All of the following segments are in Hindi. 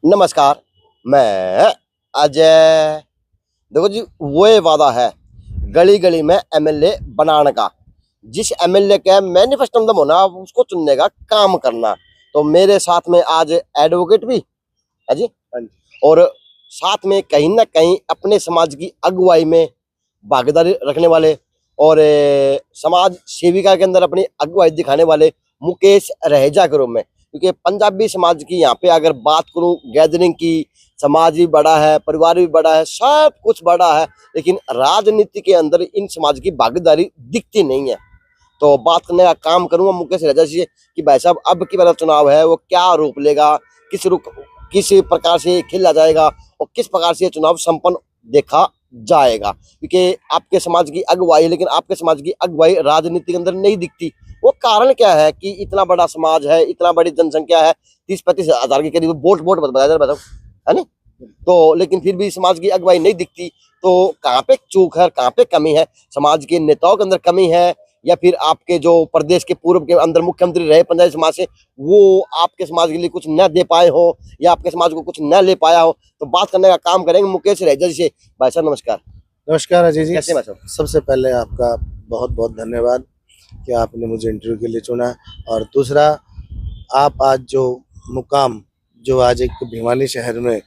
नमस्कार, मैं अजय। देखो जी, वो ये वादा है गली गली में एमएलए बनाने का। जिस एमएलए के मैनिफेस्टो में दम होना उसको चुनने का काम करना। तो मेरे साथ में आज एडवोकेट भी है जी, हाँ जी। और साथ में कहीं ना कहीं अपने समाज की अगुवाई में भागीदारी रखने वाले और समाज सेविका के अंदर अपनी अगुवाई दिखाने वाले मुकेश रहेजा के रूप में। क्योंकि पंजाबी समाज की यहाँ पे अगर बात करूं गैदरिंग की, समाज भी बड़ा है, परिवार भी बड़ा है, सब कुछ बड़ा है, लेकिन राजनीति के अंदर इन समाज की भागीदारी दिखती नहीं है। तो बात करने का काम करूंगा मुकेश रहेजा से कि भाई साहब अब की बार चुनाव है वो क्या रूप लेगा, किस प्रकार से खेला जाएगा और किस प्रकार से ये चुनाव संपन्न देखा जाएगा। क्योंकि आपके समाज की अगुवाई है, लेकिन आपके समाज की अगुवाई राजनीति के अंदर नहीं दिखती। वो कारण क्या है कि इतना बड़ा समाज है, इतना बड़ी जनसंख्या है, 30-35 हजार के करीब वोट वोट बताओ, है ना? तो लेकिन फिर भी समाज की अगुवाई नहीं दिखती। तो कहाँ पे चूक है, कहाँ पे कमी है? समाज के नेताओं के अंदर कमी है, या फिर आपके जो प्रदेश के पूर्व के अंदर मुख्यमंत्री रहे पंजाबी समाज से, वो आपके समाज के लिए कुछ न दे पाए हो या आपके समाज को कुछ न ले पाया हो? तो बात करने का काम करेंगे मुकेश रहेजा जी से। भाई साहब नमस्कार। नमस्कार अजय जी। कैसे भाई साहब? सबसे पहले आपका बहुत बहुत धन्यवाद कि आपने मुझे इंटरव्यू के लिए चुना। और दूसरा, आप आज जो मुकाम, जो आज एक भिवानी शहर में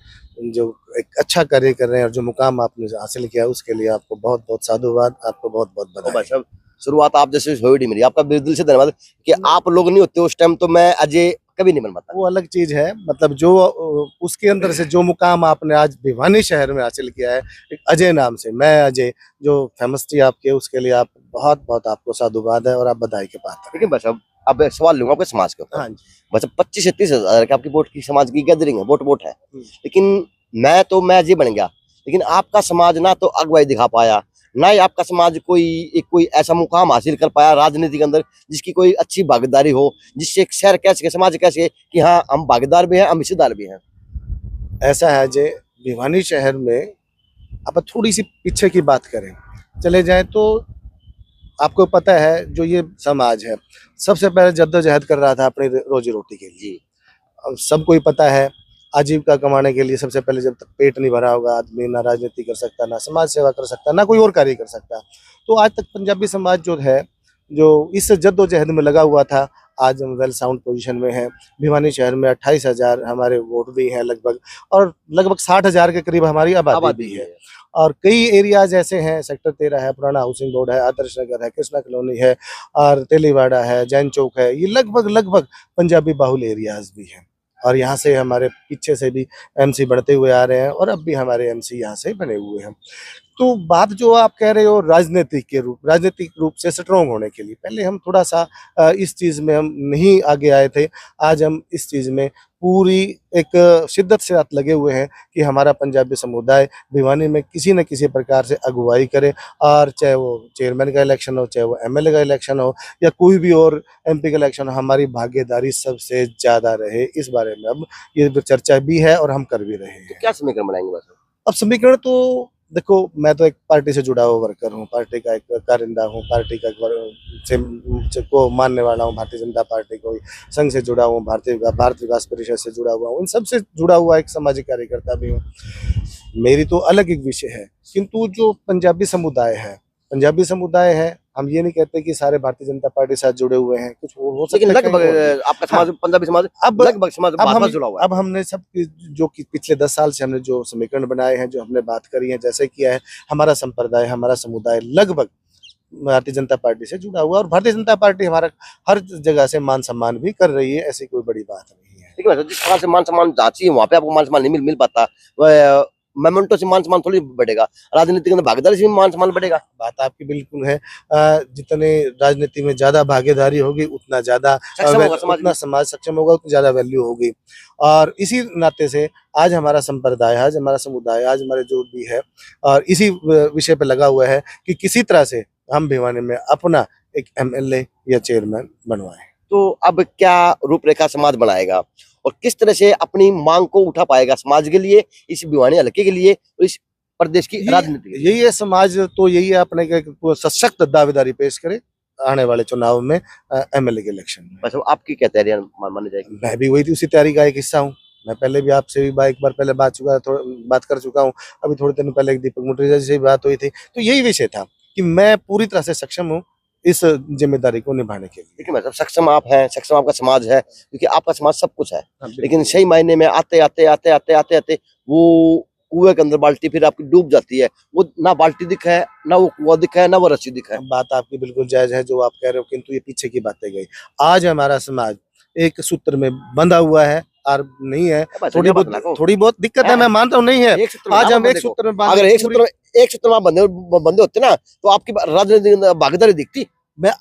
जो एक अच्छा कार्य कर रहे हैं और जो मुकाम आपने हासिल किया, उसके लिए आपको बहुत बहुत साधुवाद, आपको बहुत बहुत तो भाई बधाई। साहब शुरुआत आप जैसे हुई मेरी, आपका दिल से धन्यवाद कि आप लोग नहीं होते उस टाइम तो मैं अजय कभी नहीं बन पाता। वो अलग चीज है, मतलब जो उसके अंदर से जो मुकाम आपने आज भिवानी शहर में हासिल किया है, एक अजय नाम से, मैं अजय, जो फेमस थी आपके, उसके लिए आप बहुत बहुत आपको साधुवाद है और आप बधाई के पात्र हैं। लेकिन भाई साहब अब सवाल लूंगा आपके समाज के ऊपर। हाँ जी। बस 25 से 30 हजार की आपकी वोट की समाज की गैदरिंग है, वोट है। लेकिन मैं अजय बन गया, लेकिन आपका समाज ना तो अगुवाई दिखा पाया, ना ही आपका समाज कोई ऐसा मुकाम हासिल कर पाया राजनीति के अंदर जिसकी कोई अच्छी भागीदारी हो, जिससे एक शहर कैसे समाज कैसे कि हाँ हम भागीदार भी हैं, हम हिस्सेदार भी हैं। ऐसा है अजय, भिवानी शहर में आप थोड़ी सी पीछे की बात करें, चले जाएं तो आपको पता है जो ये समाज है, सबसे पहले जद्दोजहद कर रहा था अपनी रोजी रोटी के लिए। जी। अब सबको ही पता है, आजीविका कमाने के लिए सबसे पहले जब तक पेट नहीं भरा होगा, आदमी ना राजनीति कर सकता, ना समाज सेवा कर सकता, ना कोई और कार्य कर सकता। तो आज तक पंजाबी समाज जो है, जो इस जद्दोजहद में लगा हुआ था, आज हम वेल साउंड पोजीशन में हैं। भिवानी शहर में 28,000 हमारे वोट भी हैं लगभग, और लगभग 60,000 के करीब हमारी आबादी भी है। और कई एरियाज ऐसे हैं, सेक्टर 13 है, पुराना हाउसिंग बोर्ड है, आदर्श नगर है, कृष्णा कॉलोनी है, और तेलीवाड़ा है, जैन चौक है, ये लगभग लगभग पंजाबी बाहुल एरियाज भी हैं। और यहाँ से हमारे पीछे से भी एमसी बढ़ते हुए आ रहे हैं, और अब भी हमारे एमसी यहाँ से बने हुए हैं। तो बात जो आप कह रहे हो राजनीतिक रूप से स्ट्रॉन्ग होने के लिए, पहले हम थोड़ा सा इस चीज़ में हम नहीं आगे आए थे। आज हम इस चीज़ में पूरी एक शिद्दत से हाथ लगे हुए हैं कि हमारा पंजाबी समुदाय भिवानी में किसी न किसी प्रकार से अगुवाई करे, और चाहे वो चेयरमैन का इलेक्शन हो, चाहे वो एमएलए का इलेक्शन हो, या कोई भी और एमपी का इलेक्शन हो, हमारी भागीदारी सबसे ज़्यादा रहे। इस बारे में अब ये चर्चा भी है और हम कर भी रहे हैं। तो क्या समीकरण बनाएंगे बस? अब समीकरण तो देखो, मैं तो एक पार्टी से जुड़ा हुआ वर्कर हूँ, पार्टी का एक कारिंदा हूँ, पार्टी का को मानने वाला हूँ, भारतीय जनता पार्टी को संघ से जुड़ा हूँ, भारत विकास परिषद से जुड़ा हुआ हूँ, इन सब से जुड़ा हुआ एक सामाजिक कार्यकर्ता भी हूँ। मेरी तो अलग एक विषय है, किंतु जो पंजाबी समुदाय है, हम ये नहीं कहते कि सारे भारतीय जनता पार्टी से साथ जुड़े हुए हैं, कुछ हो सकता लेकिन है लगभग आपका समाज पंजाबी समाज अब लगभग समाज भाजपा से जुड़ा हुआ है। अब हमने सब जो कि पिछले 10 साल से हमने जो समीकरण बनाए हैं, जो हमने बात करी है, जैसे किया है, हमारा संप्रदाय, हमारा समुदाय लगभग भारतीय जनता पार्टी से जुड़ा हुआ है, और भारतीय जनता पार्टी हमारा हर जगह से मान सम्मान भी कर रही है, ऐसी कोई बड़ी बात नहीं है। लेकिन जिस प्रकार से मान सम्मान चाहिए वहाँ पे आपको मान सम्मान नहीं मिल पाता। मोमेंटो से मान सम्मान थोड़ी बढ़ेगा, राजनीति के अंदर भागीदारी से भी मान सम्मान बढ़ेगा। बात आपकी बिल्कुल है। जितने राजनीति में ज्यादा भागीदारी होगी, उतना ज्यादा उतना समाज सक्षम होगा, उतनी ज्यादा वैल्यू होगी। और इसी नाते से आज हमारा संप्रदाय, आज हमारा समुदाय, आज हमारे जो भी है, और इसी विषय पे लगा हुआ है कि किसी तरह से हम भिवानी में अपना एक एमएलए या चेयरमैन बनवाएं। तो अब क्या रूपरेखा समाज बनाएगा और किस तरह से अपनी मांग को उठा पाएगा समाज के लिए, इस भिवानी हल्के के लिए और इस प्रदेश की राजनीति के लिए? यही है समाज, तो यही है अपने के सशक्त दावेदारी पेश करे आने वाले चुनाव में, एमएलए के इलेक्शन में। बस आपकी क्या तैयारियां मानी जाएगी? मैं भी वही उसी तैयारी का एक हिस्सा हूँ। मैं पहले भी आपसे भी एक बार पहले बात कर चुका हूँ। अभी थोड़े दिन पहले एक दीपक मुटरेजा जी से भी बात हुई थी। तो यही विषय था कि मैं पूरी तरह से सक्षम हूँ इस जिम्मेदारी को निभाने के लिए। देखिए मतलब सक्षम आप हैं, सक्षम आपका समाज है, क्योंकि आपका समाज सब कुछ है। हाँ, लेकिन सही मायने में आते वो कुएं के अंदर बाल्टी फिर आपकी डूब जाती है। वो ना बाल्टी दिखा है, ना वो कुआं दिखा है, ना वो रस्सी दिखा है। बात आपकी बिल्कुल जायज है जो आप कह रहे हो, किंतु ये पीछे की बातें गई। आज हमारा समाज एक सूत्र में बंधा हुआ है और नहीं है। थोड़ी बहुत दिक्कत है, मैं मानता हूँ, नहीं है। एक सूत्र में आज ना हम बंधे एक को। सूत्र में अगर बांधे एक सूत्र में आप बंधे होते ना, तो आपकी राजनीतिक भागीदारी दिखती।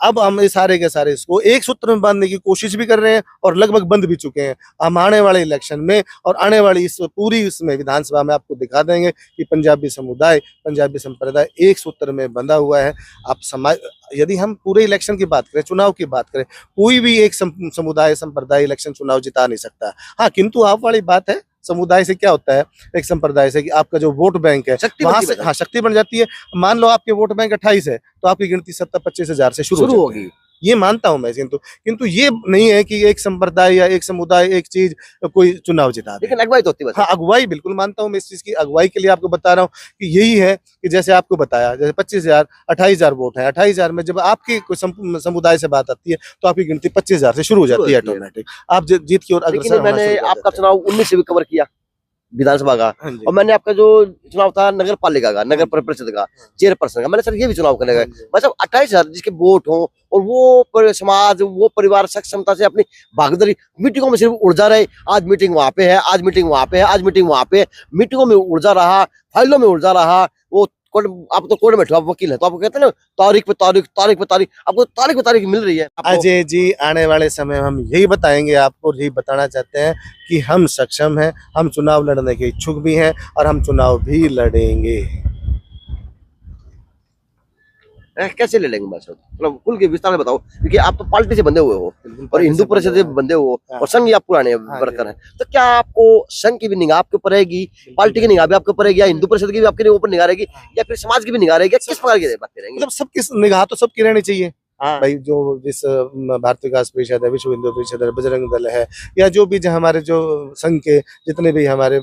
अब हम ये सारे के सारे इसको एक सूत्र में बांधने की कोशिश भी कर रहे हैं और लगभग बंध भी चुके हैं। हम आने वाले इलेक्शन में और आने वाली इस पूरी इसमें विधानसभा में आपको दिखा देंगे कि पंजाबी समुदाय, पंजाबी संप्रदाय एक सूत्र में बंधा हुआ है। आप समाज, यदि हम पूरे इलेक्शन की बात करें, चुनाव की बात करें, कोई भी एक समुदाय संप्रदाय इलेक्शन चुनाव जिता नहीं सकता। हाँ, किंतु आप वाली बात है, समुदाय से क्या होता है, एक संप्रदाय से कि आपका जो वोट बैंक है वहां से हाँ शक्ति बन जाती है। मान लो आपके वोट बैंक 28 है तो आपकी गिनती 70-25 हजार से शुरू होगी। ये मानता हूं मैं, किंतु ये नहीं है कि एक संप्रदाय या एक समुदाय एक चीज कोई चुनाव जिता दे। लेकिन अगुवाई तो होती है। हाँ, अगुवाई बिल्कुल मानता हूं मैं इस चीज की। अगुवाई के लिए आपको बता रहा हूँ कि यही है कि जैसे आपको बताया, जैसे 25,000 28,000 वोट है, 28,000 में जब आपकी कोई समुदाय से बात आती है तो आपकी गिनती 25,000 से शुरू हो जाती है ऑटोमेटिक। आप जीत की ओर अग्रसर। मैंने आपका चुनाव 19 से भी कवर किया विधानसभा का, और मैंने आपका जो चुनाव था नगर पालिका का, नगर परिषद का, चेयरपर्सन का, मैंने सर ये भी चुनाव करने गए। मतलब 28,000 जिसके वोट हो और वो समाज, वो परिवार सक्षमता से अपनी भागीदारी, मीटिंगों में सिर्फ ऊर्जा रहे। आज मीटिंग वहां पे है, आज मीटिंग वहां पे है, आज मीटिंग वहां पे है। मीटिंगों में ऊर्जा रहा, फाइलों में ऊर्जा रहा। वो आप तो कोर्ट में बैठे, आप वकील है, तो आपको कहते हैं ना तारीख पे तारीख, आपको तारीख पे तारीख मिल रही है। अजय जी, आने वाले समय हम यही बताएंगे आपको, यही बताना चाहते हैं कि हम सक्षम हैं, हम चुनाव लड़ने के इच्छुक भी हैं और हम चुनाव भी लड़ेंगे। कैसे ले लेंगे बस, मतलब खुल के विस्तार में बताओ, क्योंकि आप तो पार्टी से बंधे हुए हो और हिंदू परिषद से बंधे हो और संघ आप पुराने वर्कर हैं। तो क्या आपको संघ की भी निगाह आपके ऊपर रहेगी, पार्टी की निगाह भी आपके ऊपर रहेगी, या हिंदू परिषद की भी आपके ऊपर निगाह रहेगी, या फिर समाज की भी निगाह रहेगी? किस प्रकार की बातें रहेंगी? मतलब सबकी निगाह तो सबकी रहनी चाहिए। भाई, जो जिस भारतीय विकास परिषद है, विश्व हिंदू परिषद है, बजरंग दल है, या जो भी हमारे जो संघ के जितने भी हमारे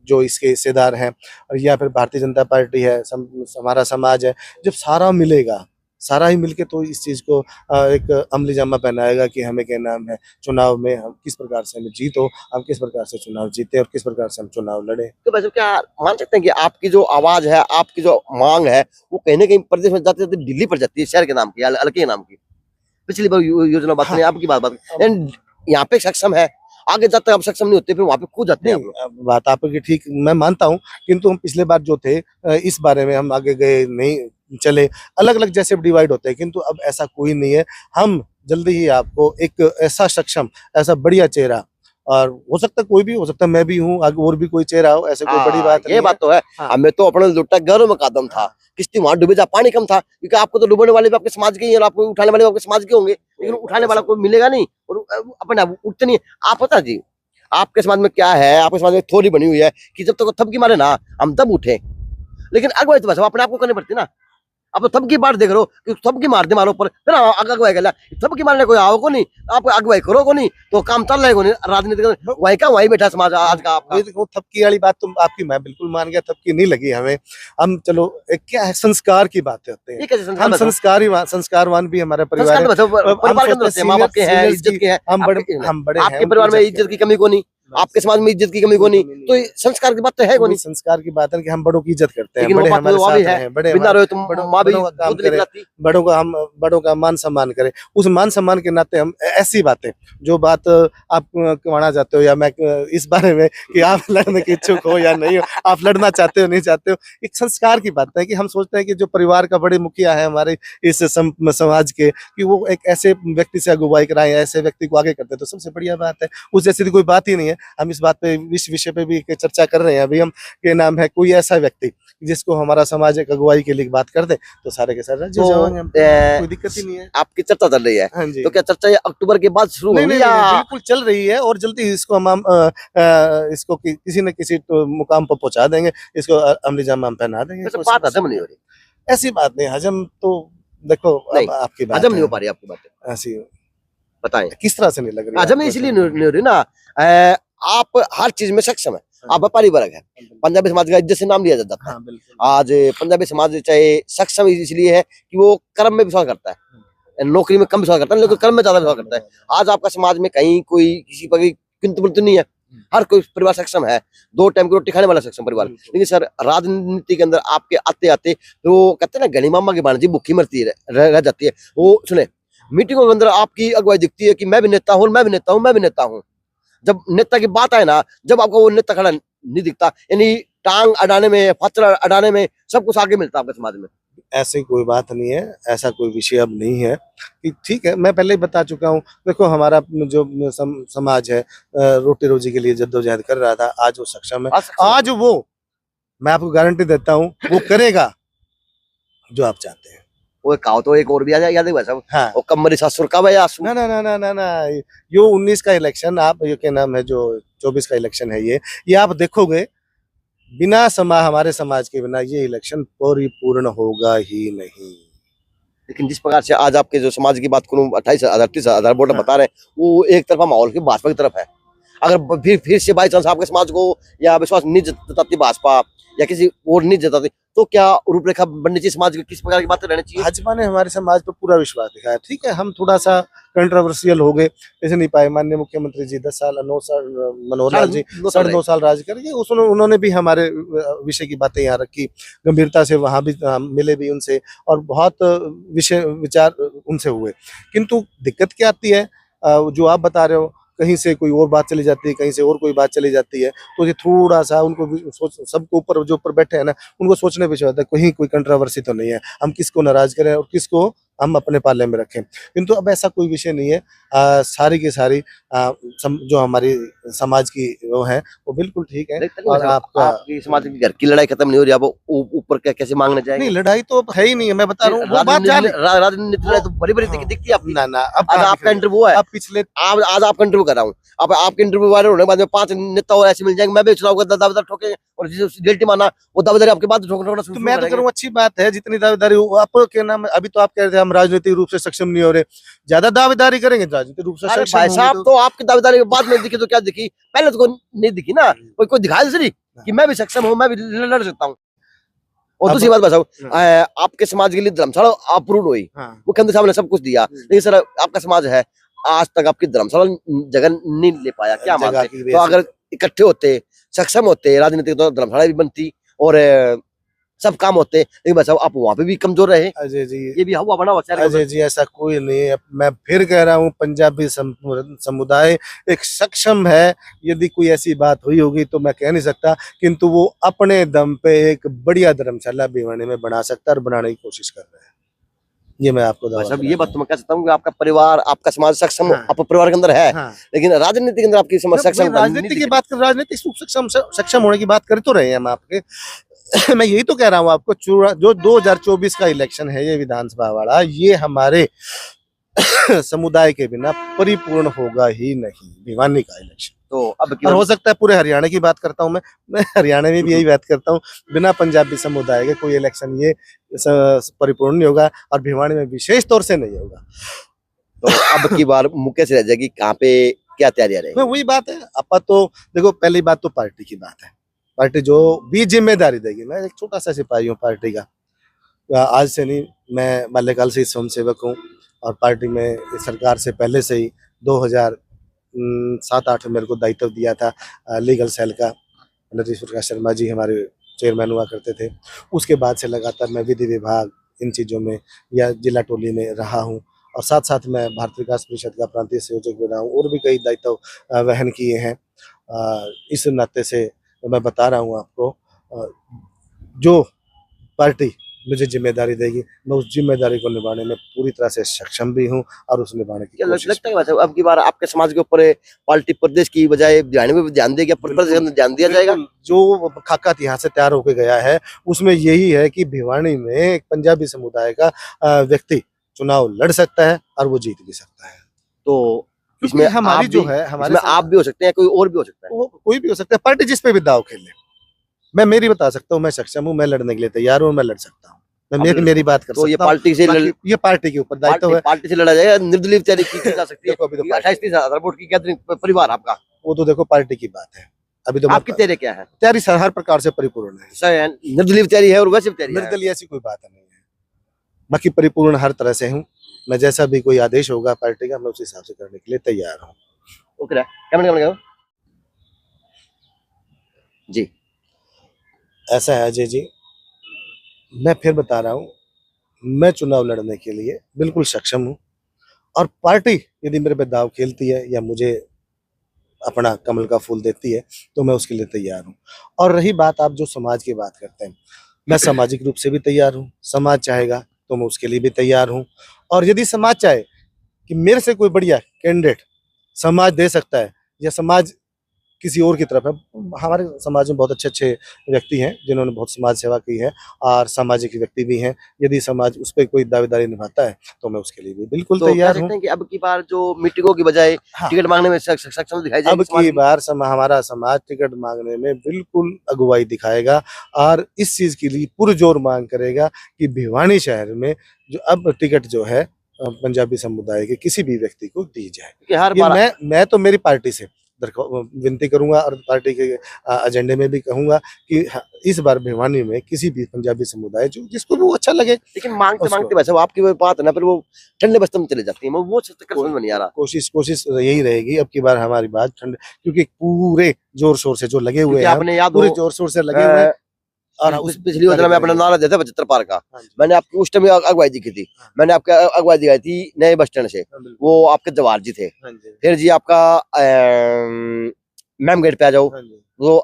जो इसके हिस्सेदार हैं, और या फिर भारतीय जनता पार्टी है, हमारा समाज है, जब सारा मिलेगा, सारा ही मिलके तो इस चीज को एक अमली जामा पहनाएगा कि हमें क्या नाम है, चुनाव में हम किस प्रकार से हमें जीत हो, हम किस प्रकार से चुनाव जीते और किस प्रकार से हम चुनाव लड़े। तो वैसे क्या मान सकते हैं कि आपकी जो आवाज है, आपकी जो मांग है, वो कहीं ना कहीं प्रदेश में जाते जाते दिल्ली पर जाती है, शहर के नाम की, हल्के के नाम की? पिछली बार योजना बात करें, आपकी बात यहाँ पे सक्षम है, आगे जाते आप सक्षम नहीं होते, फिर वहां पे खो जाते हैं। बात आपकी ठीक, मैं मानता हूँ, किंतु हम पिछले बार जो थे इस बारे में हम आगे गए नहीं, चले अलग अलग जैसे डिवाइड होते हैं, किंतु अब ऐसा कोई नहीं है। हम जल्दी ही आपको एक ऐसा सक्षम, ऐसा बढ़िया चेहरा, और हो सकता है कोई भी हो सकता है, मैं भी हूँ, आगे और भी कोई चेहरा हो, ऐसे कोई बड़ी बात ये बात तो है। हमें तो अपने लुट्टा घरों में कदम था, किस्ती वहां डूबे जा, पानी कम था, क्योंकि आपको तो डूबने वाले भी आपके समाज के ही, और आपको उठाने वाले भी आपके समाज के होंगे, लेकिन उठाने वाला कोई मिलेगा नहीं, और अपने उठते नहीं। आप पता जी, आपके समाज में क्या है, आपके समाज में थोड़ी बनी हुई है कि जब तक थपकी मारे ना हम तब उठे, लेकिन अगुवाई तो बस अपने आप को करनी पड़ती ना। अब तो थपकी बात देख रहे हो कि थपकी मार दे मारो ऊपर, फिर अगुवाई कर, थपकी मारने कोई आओ को नहीं, आप अगुवाई करो को नहीं, तो काम चल रहा है राजनीति वही का वही बैठा समाज आज का आपका। थपकी वाली बात तो आपकी मैं बिल्कुल मान गया, थपकी नहीं लगी हमें। हम चलो एक क्या है, संस्कार की बातें होते हैं, हम संस्कारवान भी हमारा परिवार है, हम बड़े आपके परिवार में इज्जत की कमी को नहीं, आपके समाज में इज्जत की कमी को नहीं, तो संस्कार की बात तो है को नहीं। संस्कार की बात है कि हम बड़ों की इज्जत करते हैं, बड़े हमारे साथ हैं, बड़े बड़ों का मान सम्मान करें। उस मान सम्मान के नाते हम ऐसी बातें, जो बात आप कहना चाहते हो या मैं इस बारे में कि आप लड़ने के इच्छुक हो या नहीं हो, आप लड़ना चाहते हो नहीं चाहते हो, एक संस्कार की बात है कि हम सोचते हैं कि जो परिवार का बड़े मुखिया है हमारे इस समाज के, कि वो एक ऐसे व्यक्ति से अगुवाई कराएं, ऐसे व्यक्ति को आगे करते हैं, तो सबसे बढ़िया बात है। उस जैसी कोई बात ही नहीं है। हम इस बात पे, इस विषय पे भी चर्चा कर रहे हैं अभी हम, के नाम है कोई ऐसा व्यक्ति जिसको हमारा समाज एक अगुवाई के लिए बात कर दे, तो सारे के सारे राज्य जाएंगे, कोई दिक्कत ही नहीं है। आपकी चर्चा चल रही है। हाँ जी। तो क्या चर्चा अक्टूबर के बाद शुरू होगी या? बिल्कुल चल रही है, और जल्दी इसको हम इसको किसी न किसी मुकाम पर पहुंचा देंगे, इसको अमली जामा हम पहना देंगे। बात हजम नहीं हो रही? ऐसी बात नहीं, हजम तो देखो आपकी बात हजम नहीं हो पा रही आपकी बात, ऐसी बताएं किस तरह से नहीं लग रही? हजम इसलिए नहीं हो रही ना, आप हर चीज में सक्षम है, आप व्यापारी वर्ग है। पंजाबी समाज का इज्जत से नाम लिया जाता है। हाँ, बिल्कुल। आज पंजाबी समाज चाहे सक्षम इसलिए है कि वो कर्म में विश्वास करता है, नौकरी में कम विश्वास करता है लेकिन कर्म में ज्यादा विश्वास करता है। आज आपका समाज में कहीं कोई किसी पर किंतु परंतु नहीं है, हर कोई परिवार सक्षम है, 2 टाइम की रोटी खाने वाला सक्षम परिवार। लेकिन सर राजनीति के अंदर आपके आते आते तो वो कहते हैं ना, गणी मामा की भांजी भूखी मरती है, रह जाती है। वो सुने, मीटिंगों के अंदर आपकी अगुवाई दिखती है कि मैं भी नेता हूँ, मैं भी नेता हूँ, मैं भी नेता हूँ। जब नेता की बात आए ना, जब आपको वो नेता खड़ा नहीं दिखता, यानी टांग अड़ाने में, पत्थर अड़ाने में सब कुछ आगे मिलता है आपके समाज में। ऐसी कोई बात नहीं है, ऐसा कोई विषय अब नहीं है कि ठीक है। मैं पहले ही बता चुका हूँ, देखो हमारा जो समाज है रोटी रोजी के लिए जद्दोजहद कर रहा था, आज वो सक्षम है। आज वो, मैं आपको गारंटी देता हूँ, वो करेगा जो आप चाहते हैं। वो कहा तो एक और भी आ जाए, याद है सब। हाँ, वो कमरी सासुर का भैया ना ना ना ना ना ना, यो 19 का इलेक्शन, आप ये क्या नाम है, जो 24 का इलेक्शन है, ये आप देखोगे, बिना हमारे समाज के बिना ये इलेक्शन परिपूर्ण होगा ही नहीं। लेकिन जिस प्रकार से आज आपके जो समाज की बात करूं, 28,000 वोट हाँ। बता रहे हैं, वो एक तरफा माहौल की भाजपा की तरफ है। अगर फिर से बाई चांस आपके समाज को या विश्वास नहीं जताती भाजपा या किसी और नहीं जताती, तो क्या रूपरेखा बननी चाहिए समाज की, किस प्रकार की बातें रहनी चाहिए? भाजपा ने हमारे समाज पर पूरा विश्वास दिखाया। ठीक है, हम थोड़ा सा कंट्रोवर्शियल हो गए, ऐसे नहीं पाए। माननीय मुख्यमंत्री जी 10 साल 9 साल, मनोहर लाल जी 9.5 साल राज करके उन्होंने भी हमारे विषय की बातें यहाँ रखी, गंभीरता से वहाँ भी मिले भी उनसे, और बहुत विषय विचार उनसे हुए। किंतु दिक्कत क्या आती है, जो आप बता रहे हो, कहीं से कोई और बात चली जाती है, कहीं से और कोई बात चली जाती है, तो ये थोड़ा सा उनको सबको ऊपर, जो ऊपर बैठे हैं ना, उनको सोचने पे होता है कहीं कोई कंट्रोवर्सी तो नहीं है, हम किसको नाराज करें और किसको हम अपने पाले में रखें। किंतु अब ऐसा कोई विषय नहीं है। सारी की सारी जो हमारी समाज की वो है, वो बिल्कुल ठीक है। और आपकी समाज की घर की लड़ाई खत्म नहीं हो रही, अब ऊपर कैसे मांगने जाएंगे? नहीं, लड़ाई तो अब है ही नहीं है, मैं बता रहा हूँ। राजनीति लड़ाई तो बड़ी बड़ी दिखती है आपकी। ना ना, अब आज आपका इंटरव्यू है, अब पिछले आज आपका इंटरव्यू कर रहा हूँ, अब आपके इंटरव्यू वायरल होने के बाद में 5 नेता और ऐसे मिल जाएंगे, मैं भी चुनाव का दावेदार ठोके, और गिल्टी माना वो दावेदारी आपके बाद ठोकना तो मैं तो करूँ, अच्छी बात है। जितनी दावेदारी आप के नाम, अभी तो आप कह रहे थे हम राजनीतिक रूप से सक्षम नहीं हो रहे, ज्यादा दावेदारी करेंगे राजनीतिक रूप से सक्षम भाई साहब। तो आपकी दावेदारी के बाद में दिखी तो क्या दिखी, पहले तो नहीं दिखी ना, कोई दिखाया नहीं कि मैं भी सक्षम हूँ, मैं भी लड़ सकता हूँ। और दूसरी बात बताओ, आपके समाज के लिए धर्मशाला अप्रूव हुई, मुख्यमंत्री साहब ने सब कुछ दिया, लेकिन सर आपका समाज है आज तक आपकी धर्मशाला जगह नहीं ले पाया, क्या मानते? तो अगर इकट्ठे होते, सक्षम होते राजनीतिक, तो धर्मशाला भी बनती और सब काम होते। लेकिन बस आप वहाँ पे भी कमजोर रहे। अजय जी, ये भी हुआ बना हुआ। अजय जी, ऐसा कोई नहीं है। मैं फिर कह रहा हूँ, पंजाबी समुदाय एक सक्षम है। यदि कोई ऐसी बात हुई होगी तो मैं कह नहीं सकता, किंतु वो अपने दम पे एक बढ़िया धर्मशाला भिवानी में बना सकता है और बनाने की कोशिश कर रहे हैं। ये मैं आपको सब ये बात तो मैं कह सकता हूँ कि आपका परिवार, आपका समाज सक्षम आपके परिवार के अंदर है, लेकिन राजनीति के अंदर आपकी समाज सक्षम, राजनीति की बात कर, राजनीतिक सक्षम होने की बात कर तो रहे हैं हम आपके। मैं यही तो कह रहा हूँ आपको, जो 2024 का इलेक्शन है, ये विधानसभा वाला, ये हमारे समुदाय के बिना परिपूर्ण होगा ही नहीं, भिवानी का इलेक्शन। तो अब हो सकता है पूरे हरियाणा की बात करता हूँ, मैं हरियाणा में भी यही बात करता हूँ, बिना पंजाबी समुदाय के कोई इलेक्शन ये परिपूर्ण नहीं होगा, और भिवानी में विशेष तौर से नहीं होगा। तो अब की बार मुकेश रह जाएगी, कहाँ पे क्या तैयारियां रहेगी? वही बात है। आपा तो देखो, पहली बात तो पार्टी की बात है, पार्टी जो भी जिम्मेदारी देगी। मैं एक छोटा सा सिपाही हूँ पार्टी का, आज से नहीं, मैं बाल्यकाल से ही स्वयंसेवक हूँ, और पार्टी में सरकार से पहले से ही 2007-8 में मेरे को दायित्व दिया था लीगल सेल का। नरेश प्रकाश शर्मा जी हमारे चेयरमैन हुआ करते थे। उसके बाद से लगातार मैं विधि विभाग, इन चीज़ों में या जिला टोली में रहा हूँ, और साथ साथ मैं भारतीय विकास परिषद का प्रांतीय संयोजक भी रहा हूँ, और भी कई दायित्व वहन किए हैं। इस नाते से मैं बता रहा हूँ आपको, जो पार्टी मुझे जिम्मेदारी देगी, मैं उस जिम्मेदारी को निभाने में पूरी तरह से सक्षम भी हूँ, और उस निभाने की कोशिश। लगता है वैसे अब की बार आपके समाज के ऊपर पार्टी प्रदेश की बजाय भिवानी में ध्यान देगी, प्रदेश में ध्यान दिया जाएगा? जो खाका यहाँ से तैयार होकर गया है, उसमें यही है कि भिवानी में एक पंजाबी समुदाय का व्यक्ति चुनाव लड़ सकता है और वो जीत भी सकता है। तो इसमें हमारी जो है, हमारे आप भी हो सकते हैं, कोई और भी हो सकता है, कोई भी हो सकता है। पार्टी जिस पे भी दाव खेले, मैं मेरी बता सकता हूँ, मैं सक्षम हूँ, मैं लड़ने के लिए तैयार हूँ, मैं लड़ सकता हूँ, मैं मेरी बात कर सकता हूँ। ये पार्टी से ये पार्टी के ऊपर दायित्व है, पार्टी से लड़ा जाएगा, निर्दलीय तैयारी की जा सकती है। 28-30 हज़ार वोट की क्या परिवार आपका, वो तो देखो पार्टी की बात है। अभी तो आपकी तैयारी क्या है? तैयारी हर प्रकार से परिपूर्ण है। निर्दलीय भी तैयारी है और वैसे भी तैयारी है? निर्दलीय ऐसी कोई बात नहीं है, बाकी परिपूर्ण हर तरह से हूँ मैं। जैसा भी कोई आदेश होगा पार्टी का, मैं उस हिसाब से करने के लिए तैयार हूँ। ओके, कैमरा जी। ऐसा है अजय जी, मैं फिर बता रहा हूँ, मैं चुनाव लड़ने के लिए बिल्कुल सक्षम हूँ, और पार्टी यदि मेरे पे दाव खेलती है या मुझे अपना कमल का फूल देती है तो मैं उसके लिए तैयार हूँ। और रही बात, आप जो समाज की बात करते हैं, मैं सामाजिक रूप से भी तैयार हूँ। समाज चाहेगा तो मैं उसके लिए भी तैयार हूँ, और यदि समाज चाहे कि मेरे से कोई बढ़िया कैंडिडेट समाज दे सकता है या समाज किसी और की तरफ है, हमारे समाज में बहुत अच्छे अच्छे व्यक्ति हैं जिन्होंने बहुत समाज सेवा की है, और सामाजिक व्यक्ति भी हैं। यदि समाज उस पर कोई दावेदारी निभाता है तो मैं उसके लिए भी बिल्कुल तो कह तैयार सकते हूँ। हैं कि अब की बार जो मीटिंगों की बजाय हाँ, टिकट मांगने में सक्षम दिखाई अब जाएगी समाज की की? बार हमारा समाज टिकट मांगने में बिल्कुल अगुवाई दिखाएगा, और इस चीज के लिए पुरजोर मांग करेगा कि भिवानी शहर में जो अब टिकट जो है पंजाबी समुदाय के किसी भी व्यक्ति को दी जाए। क्योंकि हर ये बार मैं तो मेरी पार्टी से विनती करूंगा, और पार्टी के एजेंडे में भी कहूंगा कि इस बार भिवानी में किसी भी पंजाबी समुदाय जो जिसको भी वो अच्छा लगे। लेकिन मांगते उसको मांगते वैसे वो आपकी वो बात है ना, फिर वो ठंडे बस्ते में चले जाती है, वो चक्कर समझ में नहीं आ रहा। कोशिश यही रहेगी अब की बार हमारी बात ठंड, क्योंकि पूरे जोर शोर से जो लगे हुए क्योंकि हैं, आपने याद पूरे हो जोर शोर से लगे हुए हैं, और उस पिछली योजना में अपना नारा दिया था 75 पार का, हाँ जी, मैंने आपकी उस टाइम अगुवाई दी थी। हाँ। मैंने आपके अगुवाई दिखाई थी नए बस स्टैंड से, हाँ, बिल्कुल। वो आपके जवाहर जी थे। हाँ जी, फिर जी आपका मैम गेट पे आ जाओ, हाँ जी, वो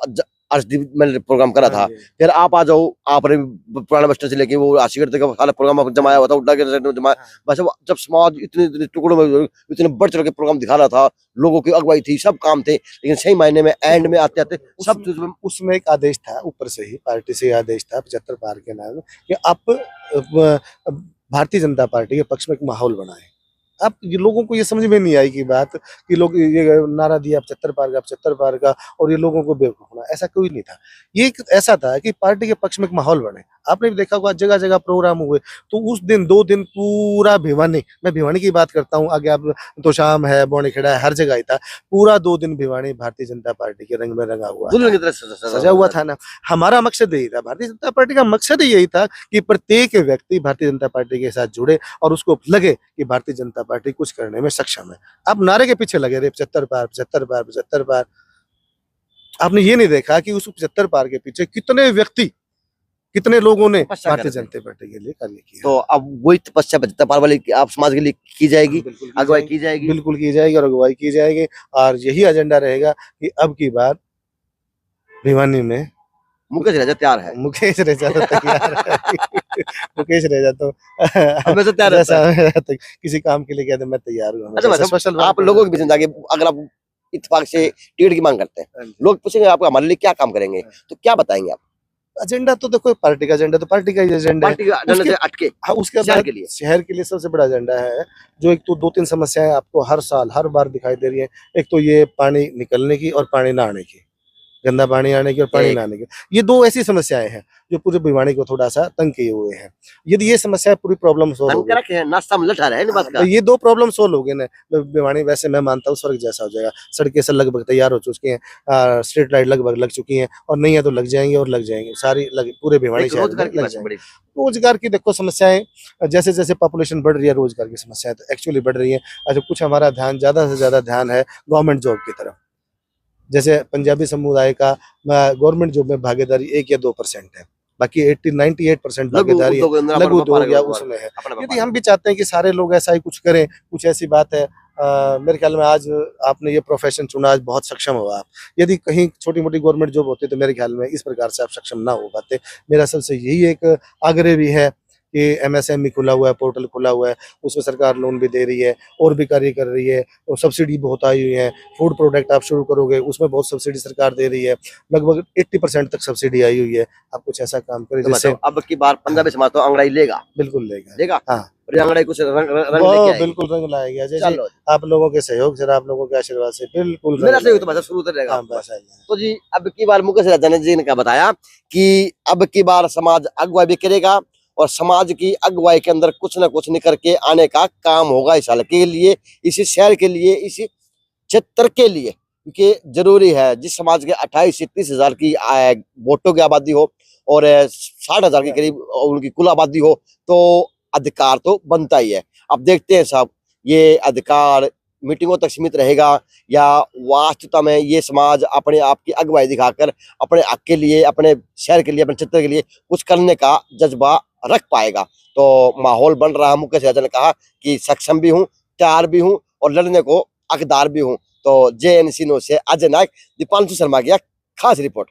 अर्शदीप मैंने प्रोग्राम करा था। हाँ जी, फिर आप आ जाओ, आपने पुराना बस स्टैंड से लेके वो आशिगढ़ तक का सारा प्रोग्राम जमाया हुआ था, उड्डा के साइड में जमाया। बस वो जब समाज इतने इतने टुकड़ों में इतने बढ़ चढ़ के प्रोग्राम दिखा रहा था, लोगों की अगुवाई थी, सब काम थे, लेकिन सही मायने में एंड में आते आते सब चीज में उसमें एक आदेश था ऊपर से ही, पार्टी से ही आदेश था 75 पार के नाम में, कि आप भारतीय जनता पार्टी के पक्ष में एक माहौल बनाए। अब ये लोगों को ये समझ में नहीं आई कि बात, कि लोग ये नारा दिया 75 पार का 75 पार का, और ये लोगों को बेवकूफ होना, ऐसा कोई नहीं था। ये एक ऐसा था कि पार्टी के पक्ष में एक माहौल बने। आपने भी देखा होगा जगह जगह प्रोग्राम हुए, तो उस दिन 2 दिन पूरा भिवानी, मैं भिवानी की बात करता हूँ, आगे आप तो शाम है, बौनीखेड़ा है, हर जगह ही था, पूरा 2 दिन भिवानी भारतीय जनता पार्टी के रंग में रंगा हुआ दुल्हन था, की तरह सजा हुआ था ना। हमारा मकसद यही था, भारतीय जनता पार्टी का मकसद ही यही था कि प्रत्येक व्यक्ति भारतीय जनता पार्टी के साथ जुड़े, और उसको लगे कि भारतीय जनता पार्टी कुछ करने में सक्षम है। आप नारे के पीछे लगे रहे 75 पार 75 पार 75 पार, आपने ये नहीं देखा कि उस 75 पार के पीछे कितने व्यक्ति, कितने लोगों ने तपस्या भारतीय करते हैं। जनता पार्टी के लिए कार्य किया। तो अब वही तपस्या 75 पार वाली आप समाज के लिए की जाएगी, बिल्कुल की अगुवाई जाएगी, की जाएगी। बिल्कुल की जाएगी, और अगुवाई की जाएगी, और यही एजेंडा रहेगा कि अब की बार भिवानी में मुकेश राजा तैयार है, मुकेश रेजा तो तैयार है। मुकेश रेजा तो हमेशा तैयार रहता है। जैसा किसी काम के लिए कहते मैं तैयार हूँ, अच्छा हमेशा मतलब स्पेशल आप लोगों के बीच में जाके अगर आप इत्तेफाक से टिकट की मांग करते हैं, हाँ जी। लोग पूछेंगे आप हमारे लिए क्या काम करेंगे, तो क्या बताएंगे आप? एजेंडा तो देखो, पार्टी का एजेंडा तो पार्टी का ही एजेंडा है। पार्टी के एजेंडे उसके से हटके हाँ, उसके शहर बाद के लिए शहर के लिए सबसे बड़ा एजेंडा है, जो एक तो 2-3 समस्याएं आपको हर साल हर बार दिखाई दे रही हैं। एक तो ये पानी निकलने की और पानी ना आने की, गंदा पानी आने की और पानी एक ना आने की, ये 2 ऐसी समस्याएं हैं जो पूरे भिवानी को थोड़ा-सा तंग किए हुए हैं। यदि ये समस्या पूरी प्रॉब्लम सॉल्व हो तंग गई, कर रखे हैं, नाश्ता में लठा रहे हैं इन बात हाँ, का। तो ये 2 प्रॉब्लम सॉल्व हो गए ना, तो भिवानी वैसे मैं मानता हूँ स्वर्ग जैसा हो जाएगा। सड़कें से लगभग तैयार हो चुकी हैं, स्ट्रीट लाइट लगभग लग चुकी हैं, और नहीं है तो लग जाएंगी, और लग जाएंगी सारी, लग पूरे भिवानी एक शहर रोजगार में की लग बात है जाएंगी। बड़ी। रोजगार की देखो समस्याएं, जैसे जैसे पॉपुलेशन बढ़ रही है, रोजगार की समस्याएं तो एक्चुअली बढ़ रही है। अच्छा, कुछ हमारा ध्यान ज्यादा से ज्यादा ध्यान है गवर्नमेंट जॉब की तरफ। जैसे पंजाबी समुदाय का गवर्नमेंट जॉब में भागीदारी 1 या 2% है, बाकी 98% लघु भागीदारी है उद्योग अंदर लघु अपना उद्योग या व्यापार उसमें है। अपना यदि व्यापार हम भी चाहते हैं कि सारे लोग ऐसा ही कुछ करें, कुछ ऐसी बात है, मेरे ख्याल में आज आपने ये प्रोफेशन चुना, आज बहुत सक्षम हो आप। यदि कहीं छोटी मोटी गवर्नमेंट जॉब होती तो मेरे ख्याल में इस प्रकार से आप सक्षम ना हो पाते। मेरा सबसे यही एक आग्रह भी है कि एमएसएमई खुला हुआ है, पोर्टल खुला हुआ है, उसमें सरकार लोन भी दे रही है, और भी कार्य कर रही है, और सब्सिडी बहुत आई हुई है। फूड प्रोडक्ट आप शुरू करोगे, उसमें बहुत सब्सिडी सरकार दे रही है, लगभग 80% तक सब्सिडी आई हुई है। आप कुछ ऐसा काम करें तो जिससे बताओ, अब की बार पंजाबी समाज तो अंगड़ाई लेगा, बिल्कुल लेगा। लेगा हाँ, और ये अंगड़ाई कुछ रंग वो लेके आएगी। बिल्कुल रंग लाएगा जैसे चलो आप लोगों के सहयोग से, आप लोगों के आशीर्वाद से बिल्कुल मेरा रंग सही तो लाएगा। बस शुरू होता रहेगा हाँ, आपके पास। बस आइए। तो जी अब की बार मुकेश राजा जी ने क्या बताया कि अब की बार समाज अगुवाई भी करेगा, और समाज की अगुवाई के अंदर कुछ न कुछ निकल के आने का काम होगा इस साल के लिए, इसी शहर के लिए, इसी क्षेत्र के लिए। क्योंकि जरूरी है जिस समाज के 28 से 30 हजार की वोटों की आबादी हो और 60 हजार के करीब उनकी कुल आबादी हो, तो अधिकार तो बनता ही है। अब देखते हैं साहब, ये अधिकार मीटिंगों तक सीमित रहेगा या वास्तविकता में ये समाज अपने आप की अगुवाई दिखाकर अपने हक के लिए, अपने शहर के लिए, अपने क्षेत्र के लिए कुछ करने का जज्बा रख पाएगा। तो माहौल बन रहा है। मुकेश रहजा ने कहा कि सक्षम भी हूँ, तैयार भी हूँ और लड़ने को हकदार भी हूँ। तो JNC न्यूज़ से अजय नायक, दीपांशु शर्मा की खास रिपोर्ट।